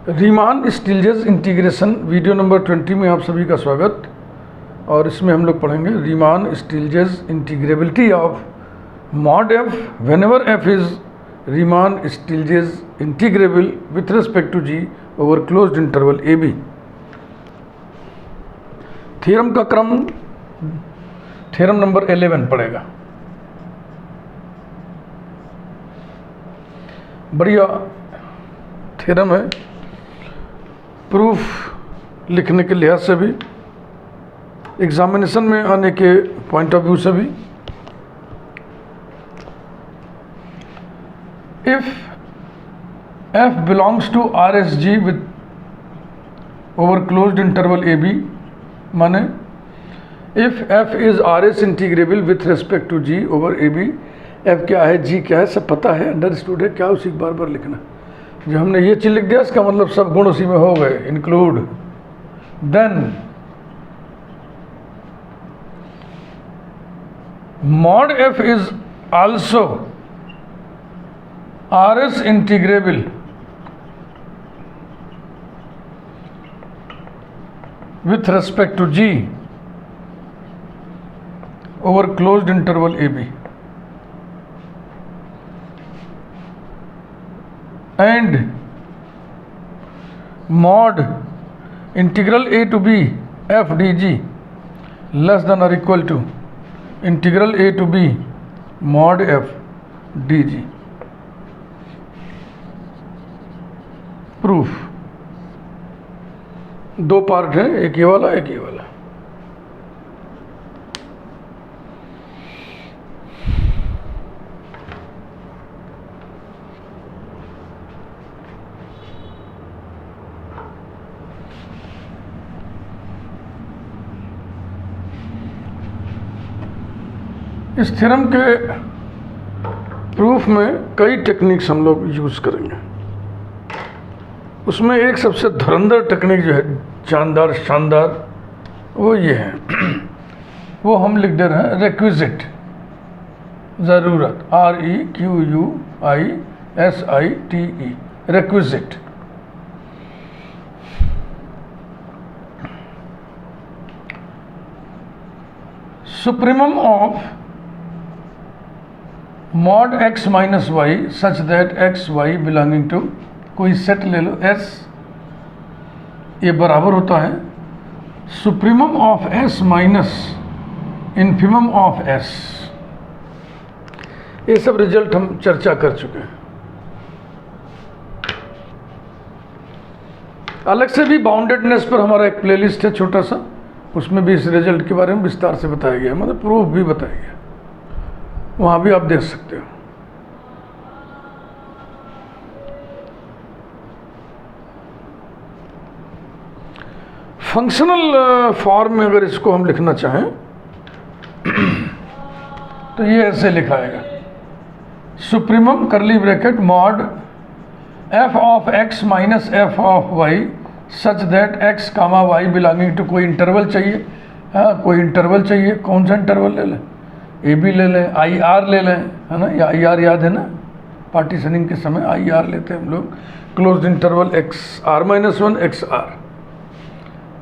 Riemann स्टिल्जेस integration video number 20 में आप सभी का स्वागत। और इसमें हम लोग पढ़ेंगे Riemann Stieltjes integrability of mod f whenever f is Riemann Stieltjes integrable with respect to g over closed interval A B. Theorem का क्रम थ्योरम नंबर 11 पड़ेगा। बढ़िया थ्योरम है, प्रूफ लिखने के लिहाज से भी, एग्जामिनेशन में आने के पॉइंट ऑफ व्यू से भी। If f belongs to R S G with over closed interval A B, माने if f is R S integrable with respect to g over A B. f क्या है, g क्या है, सब पता है, अंडरस्टूड है, क्या उसी बार बार लिखना। जो हमने ये चीज लिख दिया इसका मतलब सब गुण उसी में हो गए, include. Then mod f is also are S integrable with respect to g over closed interval a b, and mod integral a to b f dg less than or equal to integral a to b mod f dg। Proof दो part है, एक ये वाला एक ये वाला। इस theorem के प्रूफ में कई टेक्निक्स हम लोग यूज करेंगे। उसमें एक सबसे धुरंधर टेक्निक जो है, जानदार शानदार, वो ये है, वो हम लिख दे रहे हैं रिक्विजिट, ज़रूरत, REQUISITE, requisite. Supremum of mod x minus y such that x y belonging to, कोई सेट ले लो S, ये बराबर होता है supremum of S minus infimum of S। ये सब रिजल्ट हम चर्चा कर चुके हैं। अलग से भी बाउंडेडनेस पर हमारा एक प्लेलिस्ट है छोटा सा, उसमें भी इस रिजल्ट के बारे में विस्तार से बताया गया, मतलब प्रूफ भी बताया गया, वहाँ भी आप देख सकते हो। फंक्शनल फॉर्म में अगर इसको हम लिखना चाहें तो ये ऐसे लिखाएगा, supremum curly bracket mod f of x minus f of y such that x comma y belonging to, कोई इंटरवल चाहिए, हाँ कोई इंटरवल चाहिए, कौन सा इंटरवल ले लें, ए बी ले लें, आई आर ले लें, है ना, या आई आर याद है ना, पार्टीशनिंग के समय आई आर लेते हैं हम लोग, closed interval x r minus 1 x r.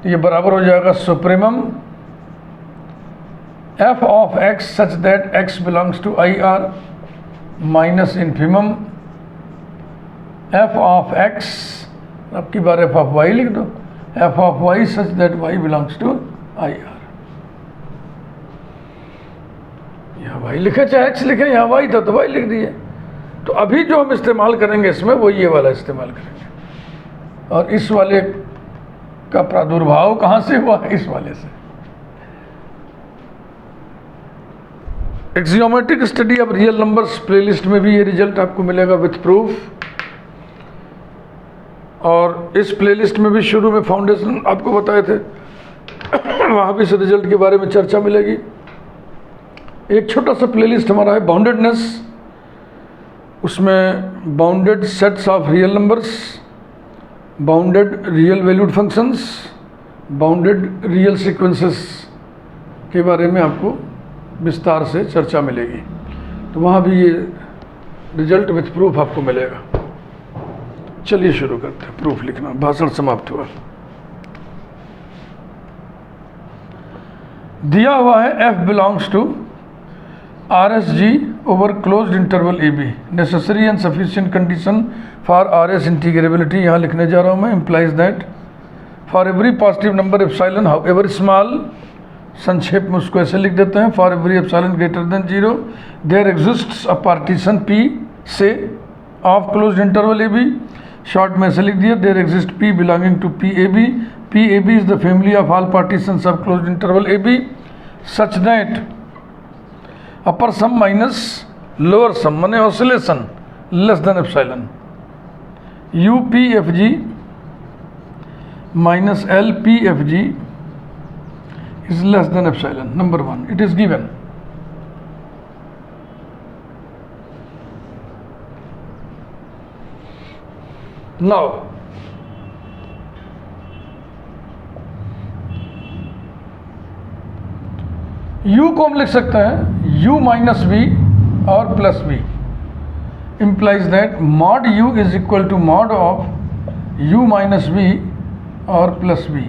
तो ये बराबर हो जाएगा supremum f of x such that x belongs to I r minus infimum f of x, अब की बार f ऑफ y लिख दो, f of y such that y belongs to I r. यहाँ y लिखे चाहे x लिखे, यहाँ y था तो y लिख दिए। तो अभी जो हम इस्तेमाल करेंगे इसमें वो ये वाला इस्तेमाल करेंगे। और इस वाले का प्रादुर्भाव कहाँ से हुआ है, इस वाले से। Axiomatic study of real numbers playlist में भी ये रिजल्ट आपको मिलेगा विथ प्रूफ। और इस प्लेलिस्ट में भी शुरू में फाउंडेशन आपको बताए थे, वहाँ भी इस रिजल्ट के बारे में चर्चा मिलेगी। एक छोटा सा प्लेलिस्ट हमारा है बाउंडेडनेस, उसमें bounded sets of real numbers, bounded real valued functions, bounded real sequences के बारे में आपको विस्तार से चर्चा मिलेगी। तो वहाँ भी ये रिजल्ट विथ प्रूफ आपको मिलेगा। चलिए शुरू करते हैं प्रूफ लिखना। भाषण समाप्त हुआ। दिया हुआ है f belongs to RSG over closed interval AB, necessary and sufficient condition for RS integrability यहाँ लिखने जा रहा हूँ मैं। Implies that for every positive number epsilon however small, संक्षेप में उसको ऐसे लिख देते हैं, for every epsilon greater than 0 there exists a partition P से of closed interval AB। Short में ऐसे लिख दिया, there exist P belonging to PAB, PAB is the family of all partitions of closed interval AB such that upper sum minus lower sum माने oscillation less than epsilon, UPFG minus LPFG is less than epsilon. Number 1, it is given. Now U को हम लिख सकते हैं U minus V और plus V, implies that mod U is equal to mod of U minus V or plus V.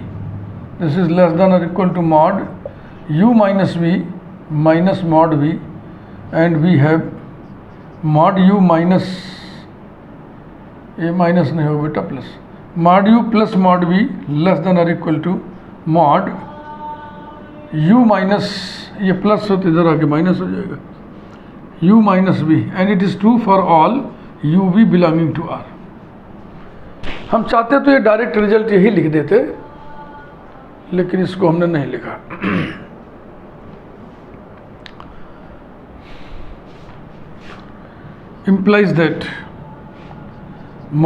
This is less than or equal to mod U minus V minus mod V, and we have mod U minus, ये minus नहीं होगा बेटा, plus mod U plus mod V less than or equal to mod U minus, ये plus हो तो इधर आके minus हो जाएगा, U minus V, and it is true for all UV belonging to R. हम चाहते तो ये डायरेक्ट रिजल्ट यही लिख देते, लेकिन इसको हमने नहीं लिखा। implies that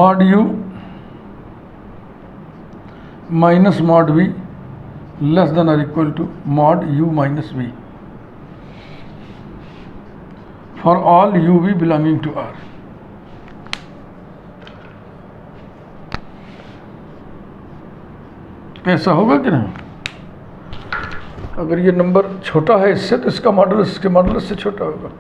mod U minus mod V less than or equal to mod U minus V for all UV belonging to R. ऐसा होगा कि नहीं? अगर ये नंबर छोटा है इससे तो इसका मॉडुलस इसके मॉडुलस से छोटा होगा।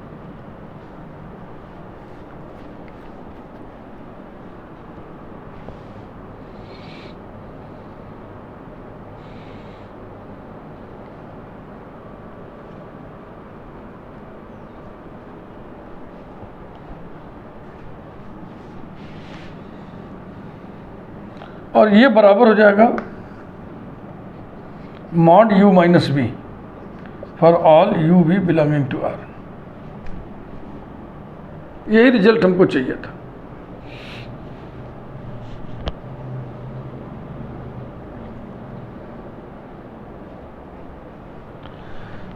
और ये बराबर हो जाएगा mod U minus V for all UV belonging to R। यही रिजल्ट हमको चाहिए था।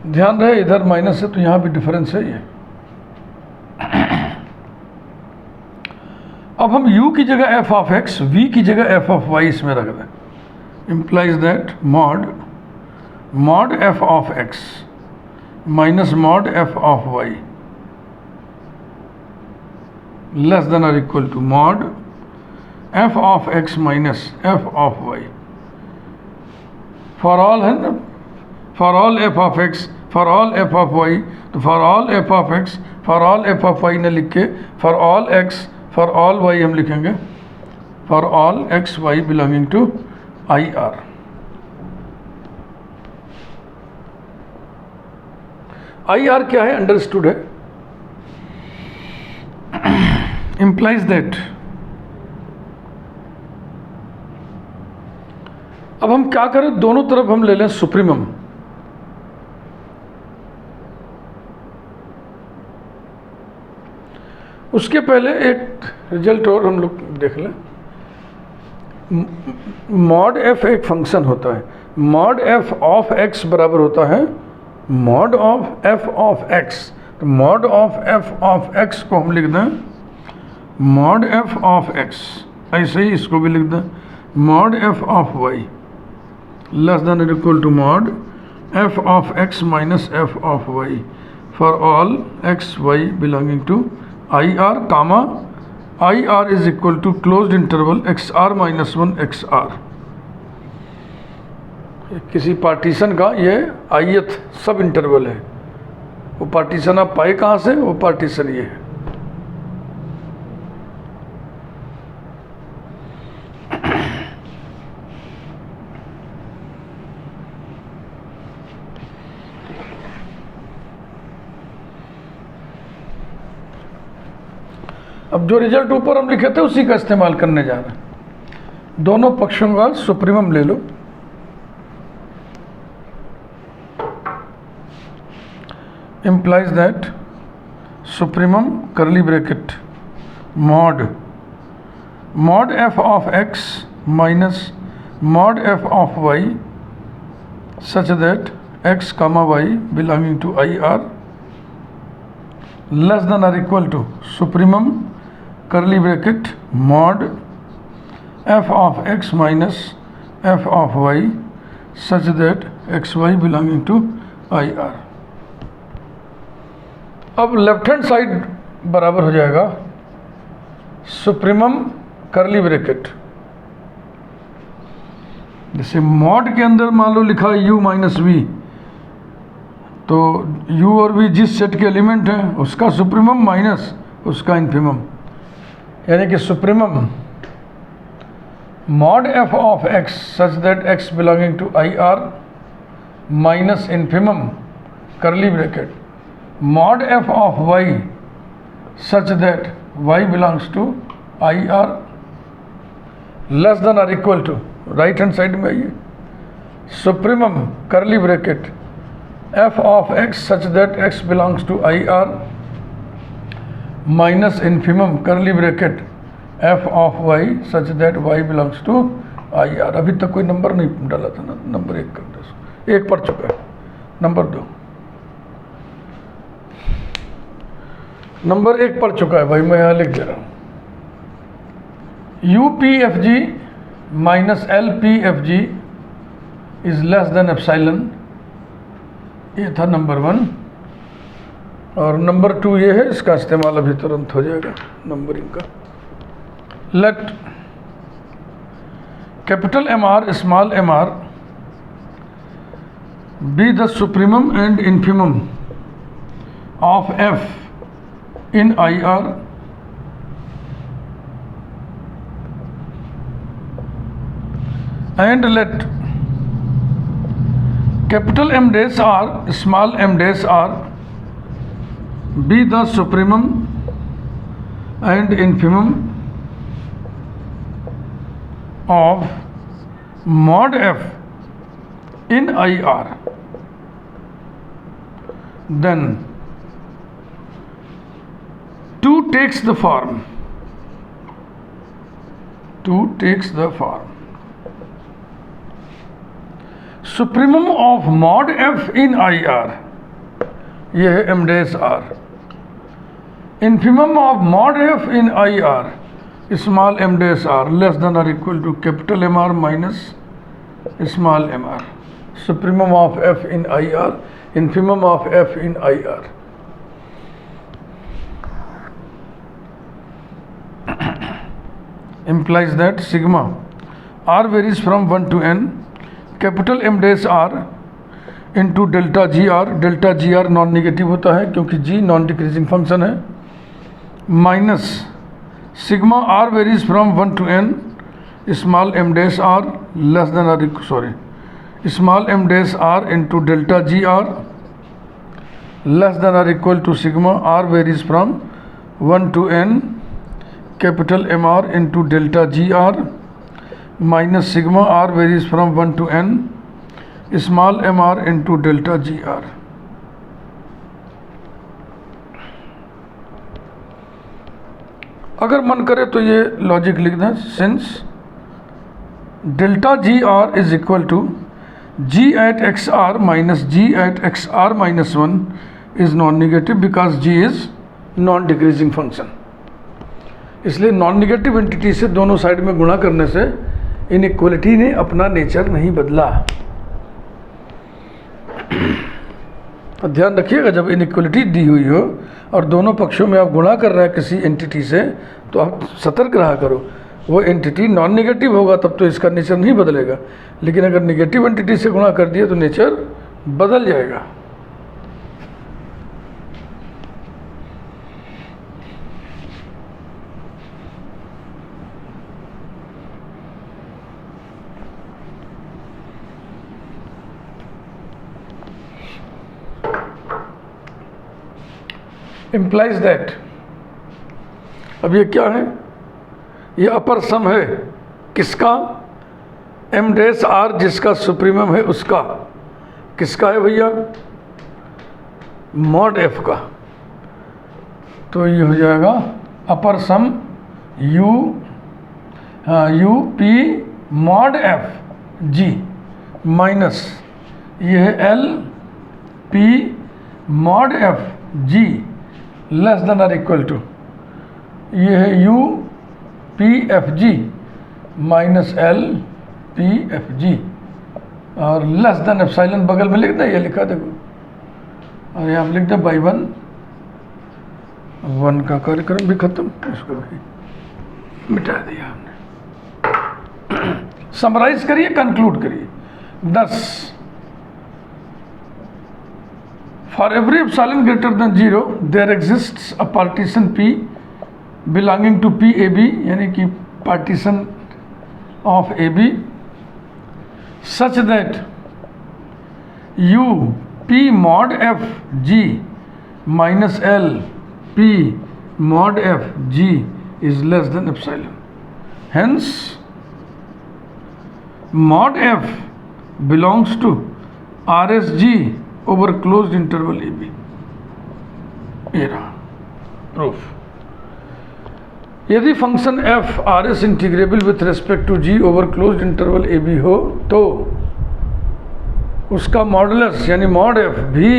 ध्यान रहे इधर माइनस है तो यहां भी डिफरेंस है ये। अब हम U की जगह f of x, V की जगह f of y इसमें रख दें। implies that mod f of x minus mod f of y less than or equal to mod f of x minus f of y for all है ना, for all f of x, for all f of y, तो for all f of x, for all f of y ने लिख के for all x, for all y हम लिखेंगे for all x y belonging to IR। IR क्या है? Understood है। implies that अब हम क्या करें, दोनों तरफ हम ले लें सुप्रीमम। उसके पहले एक रिजल्ट और हम लोग देख लें। मॉड एफ एक फंक्शन होता है, मॉड एफ ऑफ एक्स बराबर होता है mod of f of x. तो mod of f of x को हम लिख दें मॉड एफ ऑफ एक्स, ऐसे ही इसको भी लिख दें mod f of y less than और equal to mod f of x minus f of y for all x y belonging to I R comma I R is equal to closed interval x r minus 1 x r. किसी partition का ये ith सब interval है। वो partition आप पाए कहाँ से? वो पार्टीशन ये है। अब जो रिजल्ट ऊपर हम लिखे थे उसी का इस्तेमाल करने जा रहे हैं। दोनों पक्षों का सुप्रीमम ले लो। implies that supremum curly bracket mod f of x minus mod f of y such that x comma y belonging to I are less than or equal to supremum curly bracket mod f of x minus f of y such that x y belonging to I are। अब left hand side बराबर हो जाएगा supremum curly bracket, जैसे mod के अंदर मान लो लिखा है u माइनस वी, तो u और v जिस सेट के एलिमेंट हैं उसका सुप्रीमम माइनस उसका इन्फीमम, यानी कि supremum mod f of x such that x belonging to I r minus infimum curly bracket mod f of y such that y belongs to I are less than or equal to, right hand side में आइए, supremum curly bracket f of x such that x belongs to I are minus infimum curly bracket f of y such that y belongs to I are। अभी तक कोई number नहीं डाला था ना, number 1 कर दो, 1 पढ़ चुका है, नंबर 2 नंबर 1 पढ़ चुका है भाई, मैं यहाँ लिख दे रहा हूँ। You P F ji minus L P F g is less than epsilon, ये था नंबर 1, और नंबर 2 ये है, इसका इस्तेमाल अभी तुरंत हो जाएगा नंबरिंग का। Let capital M r small m r be the supremum and infimum of f in IR and let capital M dash R small m dash R be the supremum and infimum of mod F in IR, then 2 takes the form supremum of mod f in IR, ये है m dash r, infimum of mod f in IR small m dash r less than or equal to capital M R minus small m r, supremum of f in IR, infimum of f in IR। implies that sigma r varies from 1 to n capital M dash r into delta g r non negative होता है क्योंकि g non decreasing function है, minus sigma r varies from 1 to n small m dash r less than or small m dash r into delta g r less than और equal to sigma r varies from 1 to n capital M R into delta G R minus sigma R varies from 1 to n small m R into delta G R। अगर मन करे तो ये logic लिख दें, since delta g r is equal to g at x r minus g at x r minus 1 is non negative because g is non decreasing function, इसलिए non negative entity से दोनों साइड में गुणा करने से inequality ने अपना nature नहीं बदला। और ध्यान रखिएगा, जब इनइक्वलिटी दी हुई हो और दोनों पक्षों में आप गुणा कर रहे हैं किसी एंटिटी से, तो आप सतर्क रहा करो, वो एंटिटी नॉन निगेटिव होगा तब तो इसका नेचर नहीं बदलेगा, लेकिन अगर निगेटिव एंटिटी से गुणा कर दिए तो नेचर बदल जाएगा। implies that अब ये क्या है, ये अपर सम है किसका, एम डैश आर जिसका सुप्रीमम है उसका, किसका है भैया, मॉड एफ का। तो ये हो जाएगा upper sum U P mod F G minus ये है L P mod F G less than or equal to ये है यू पी एफ जी minus L P F G और लेस देन एप्सिलॉन बगल में लिख दें, ये लिखा देखो, और यहाँ लिख दें बाई वन, वन का कार्यक्रम भी खत्म, इसको भी मिटा दिया हमने। समराइज करिए, कंक्लूड करिए। 10 for every epsilon greater than 0 there exists a partition P belonging to P A B, यानी कि partition of A B such that U P mod F G minus L P mod F g is less than epsilon. Hence mod f belongs to R S G over closed interval A B. ये रहा proof. यदि function f R S integrable with respect to g over closed interval A B हो तो उसका modulus यानी mod f भी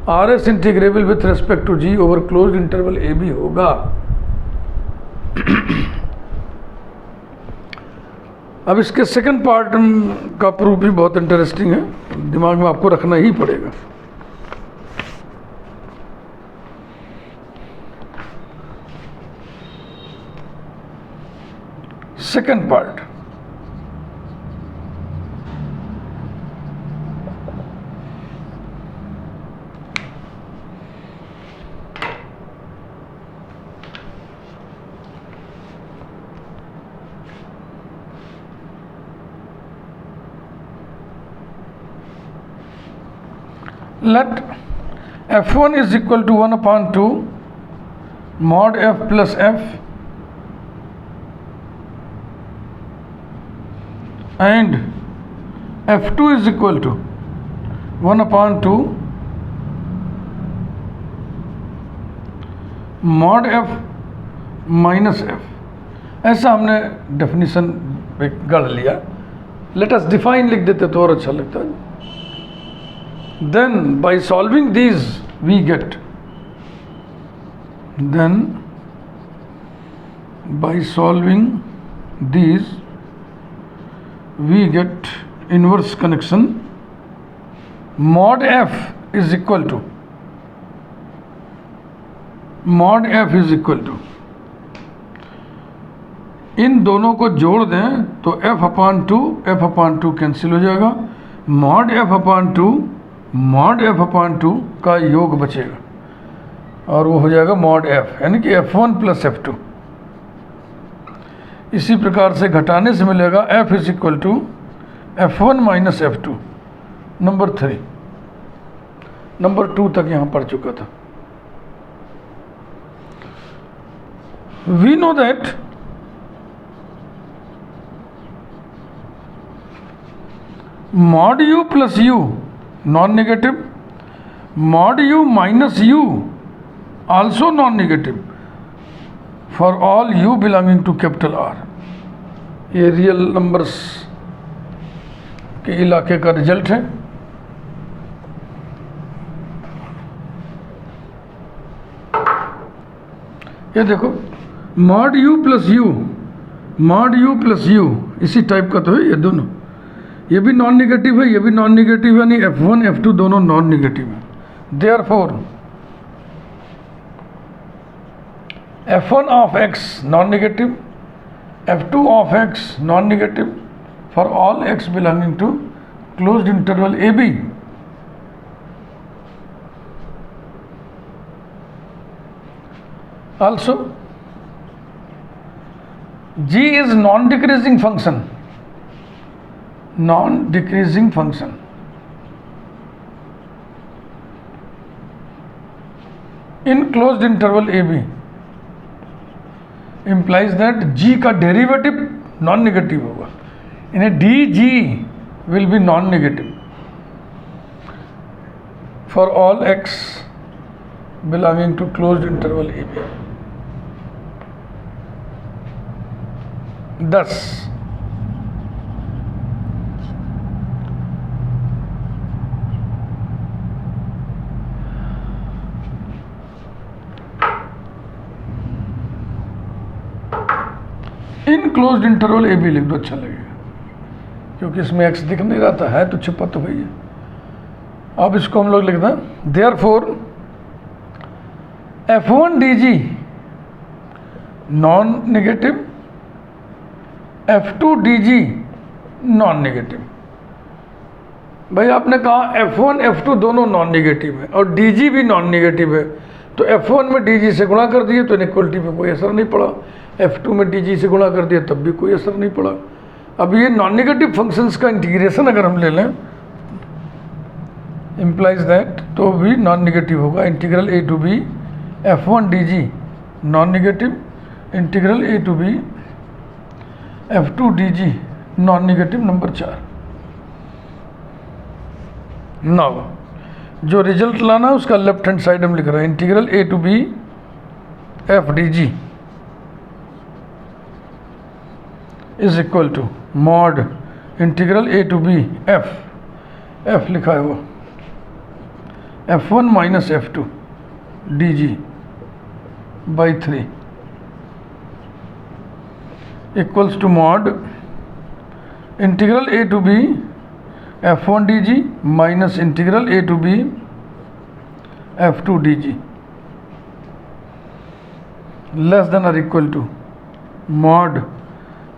R S integrable with respect to g over closed interval A B होगा। अब इसके सेकंड पार्ट का proof भी बहुत इंटरेस्टिंग है, दिमाग में आपको रखना ही पड़ेगा। Second part, let f1 is equal to 1 upon 2 mod f plus f and f2 is equal to 1 upon 2 mod f minus f, ऐसा हमने डेफिनेशन गढ़ लिया। लेट अस डिफाइन लिख देते तो और अच्छा लगता है। Then by solving these we get, then by solving these we get inverse connection mod f is equal to इन दोनों को जोड़ दें तो f अपॉन टू कैंसिल हो जाएगा, mod f अपॉन टू का योग बचेगा और वो हो जाएगा mod f, यानी कि f1 प्लस f2। इसी प्रकार से घटाने से मिलेगा f is equal to f1 minus f2। Number 3, number 2 तक यहाँ पढ़ चुका था। We know that mod u plus u non negative, mod u minus u also non negative for all u belonging to capital R। ये real numbers के इलाके का result है। ये देखो mod u प्लस u इसी टाइप का तो है, ये दोनों, ये भी नॉन निगेटिव है, ये भी नॉन निगेटिव है, यानी f1 f2 दोनों नॉन निगेटिव है। Therefore f1 of x non negative, f2 of x non negative for all x belonging to closed interval A B. Also g is non-decreasing function in closed interval AB implies that g का derivative non negative होगा, यानी dg will be non negative for all x belonging to closed interval AB. Thus in closed interval A B लिख दो, अच्छा लगेगा, क्योंकि इसमें x दिख नहीं रहा था, है तो छिपा तो भैया। अब इसको हम लोग लिख दें, therefore F1 DG non negative, F2 DG non negative. भाई आपने कहा F1 F2 दोनों नॉन नेगेटिव है और DG भी नॉन नेगेटिव है, तो F1 में DG से गुणा कर दिए तो इनइक्वलिटी पे कोई असर नहीं पड़ा, F2 में DG से गुणा कर दिया तब भी कोई असर नहीं पड़ा। अब ये नॉन नेगेटिव फंक्शंस का इंटीग्रेशन अगर हम ले लें, इम्प्लाइज दैट, तो भी नॉन नेगेटिव होगा। Integral A to B F1 DG non negative, integral A to B F2 DG non negative, number 4। Now जो रिजल्ट लाना है उसका लेफ्ट हैंड साइड हम लिख रहे हैं, integral A to b F DG is equal to mod integral A to b F लिखा है वो F1 minus F2 DG by 3 equals to mod integral A to B F1 DG minus integral A to B F2 DG less than और equal to mod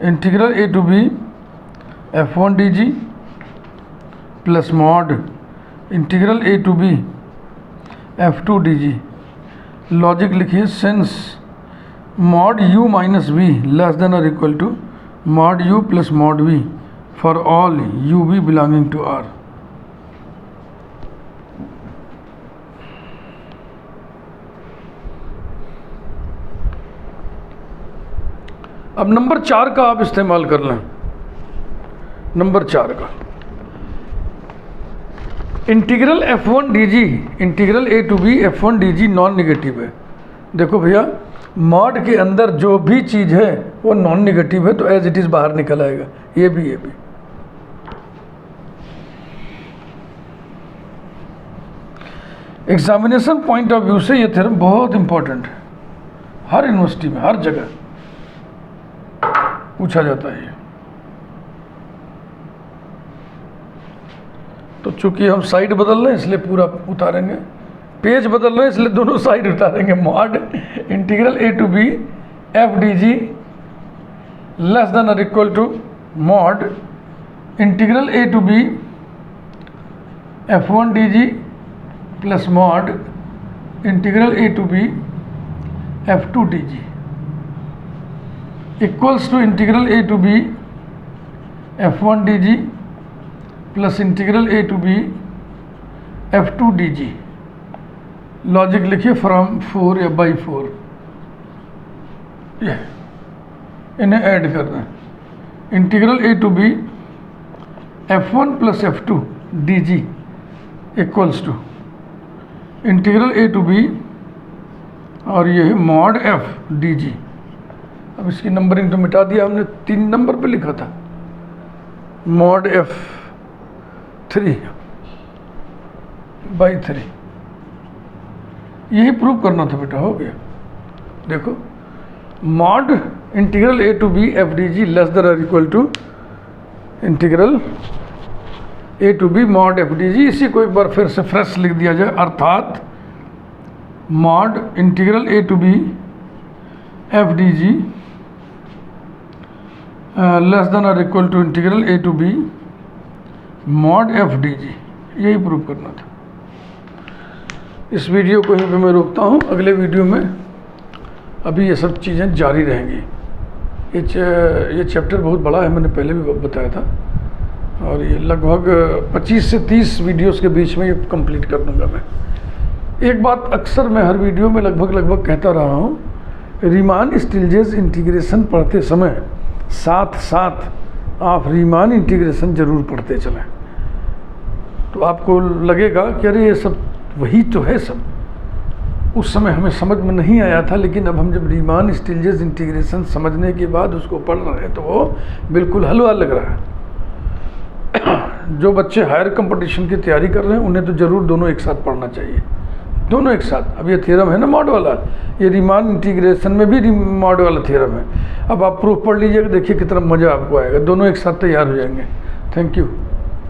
integral A to B F1 DG plus mod integral A to B F2 DG। Logic लिखिए, since mod u minus we less than और equal to mod u plus mod v for all u v belonging to R। अब number 4 का आप इस्तेमाल कर लें। Number 4 का integral F1 DG integral A to B F1 DG non negative है। देखो भैया, मॉड के अंदर जो भी चीज़ है वो नॉन नेगेटिव है, तो एज इट इज़ बाहर निकल आएगा, ये भी। एग्जामिनेशन पॉइंट ऑफ व्यू से ये थ्योरम बहुत इंपॉर्टेंट है, हर यूनिवर्सिटी में हर जगह पूछा जाता है। तो चूंकि हम साइड बदल रहे हैं इसलिए पूरा उतारेंगे, पेज बदल रहे हैं इसलिए दोनों साइड उतारेंगे। Mod integral A to b F DG less than और equal to mod integral A to B F1 DG plus mod integral A to B F2 DG equals to integral A to B F1 DG plus integral A to B F2 DG। Logic लिखिए, from 4 या by 4, ये इन्हें add कर दें। Integral A to B F1 plus F2 DG equals to integral A to B और ये है mod F DG। अब इसकी नंबरिंग तो मिटा दिया हमने, 3 नंबर पे लिखा था, मॉड F3 बाई 3। यही प्रूव करना था बेटा, हो गया। देखो, mod integral A to b F DG less than और equal to integral A to b mod F DG। इसी को एक बार फिर से फ्रेश लिख दिया जाए, अर्थात mod integral A to b F DG less than और equal to integral A to b mod F DG। यही प्रूव करना था। इस वीडियो को यहीं पे मैं रोकता हूँ, अगले वीडियो में अभी ये सब चीज़ें जारी रहेंगी। ये चैप्टर बहुत बड़ा है, मैंने पहले भी बताया था, और ये लगभग 25 से 30 वीडियोस के बीच में ये कंप्लीट कर दूंगा मैं। एक बात अक्सर मैं हर वीडियो में लगभग कहता रहा हूँ रीमान स्टिल्जेस इंटीग्रेशन पढ़ते समय साथ साथ आप रीमान इंटीग्रेशन जरूर पढ़ते चलें, तो आपको लगेगा कि अरे ये सब वही तो है सब। उस समय हमें समझ में नहीं आया था, लेकिन अब हम जब रीमान स्टिल्जेस इंटीग्रेशन समझने के बाद उसको पढ़ रहे हैं तो वो बिल्कुल हलवा लग रहा है। जो बच्चे हायर कंपटीशन की तैयारी कर रहे हैं उन्हें तो ज़रूर दोनों एक साथ पढ़ना चाहिए, दोनों एक साथ। अब ये थ्योरम है ना मॉड वाला, ये रीमान इंटीग्रेशन में भी मॉड वाला थ्योरम है। अब आप प्रूफ पढ़ लीजिएगा, देखिए कितना मज़ा आपको आएगा, दोनों एक साथ तैयार हो जाएंगे। Thank you.